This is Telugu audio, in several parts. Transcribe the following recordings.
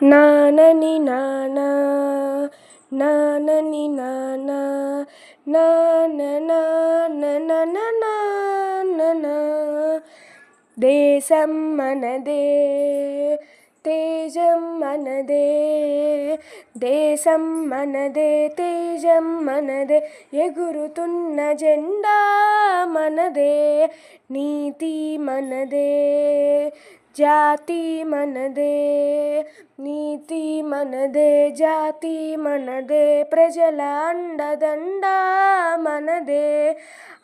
నానని నానా నానని నానా నాన నాన దేశం మనదే తేజం మనదే దేశం మనదే తేజం మనదే ఎగురుతున్న జెండా మనదే నీతి మనదే జాతి మనదే నీతి మనదే జాతి మనదే ప్రజల అండదండ మనదే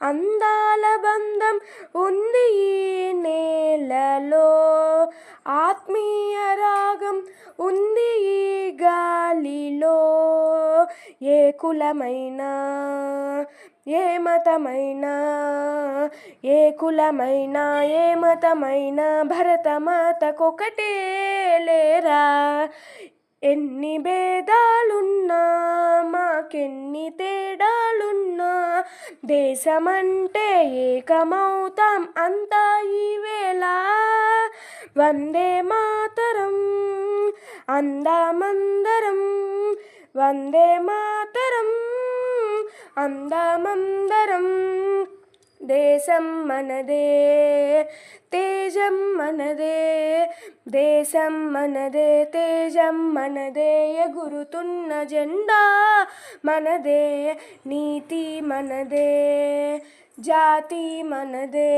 అందాల బంధం ఉంది ఈ నేలలో ఆత్మీయ రాగం ఉంది ఈ గాలిలో ఏ కులమైనా ఏ మతమైనా ఏ కులమైనా ఏ మతమైనా భరతమాతకొకటే లేరా ఎన్ని భేదాలున్నా మాకెన్ని తేడాలున్నా దేశమంటే ఏకమవుతాం అంతా ఈవేళ వందే మాతరం అందామందరం వందే మాతరం అందామందరం దేశం మనదే తేజం మనదే దేశం మనదే తేజం మనదే ఎగురుతున్న జెండా మనదే నీతి మనదే జాతి మనదే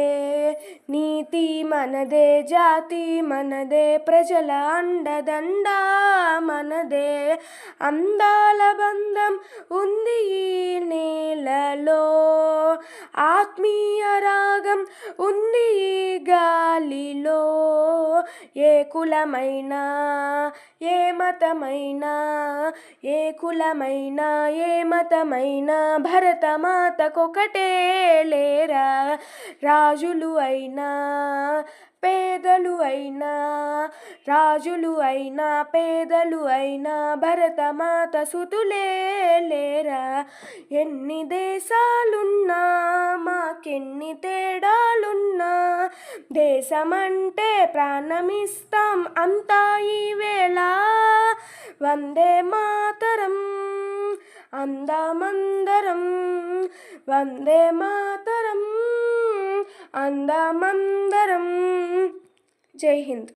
నీతి మనదే జాతి మనదే ప్రజల అండదండ మనదే అందాల బంధం ఉంది ఈ నేలలో ఆత్మీయ రాగం ఉంది ఈ గాలిలో ఏ కులమైనా ఏ మతమైనా ఏ కులమైనా ఏ మతమైనా భరతమాతకొకటే లేరా రాజులు అయినా పేదలు అయినా రాజులు అయినా పేదలు అయినా భరతమాత సుతులే లేరా ఎన్ని దేశాలున్నా మాకెన్ని తేడాలున్నా దేశమంటే ప్రాణమిస్తాం అంతా ఈవేళ వందే మాతరం అందామందరం వందే మాతరం అందామందరం జై హింద్.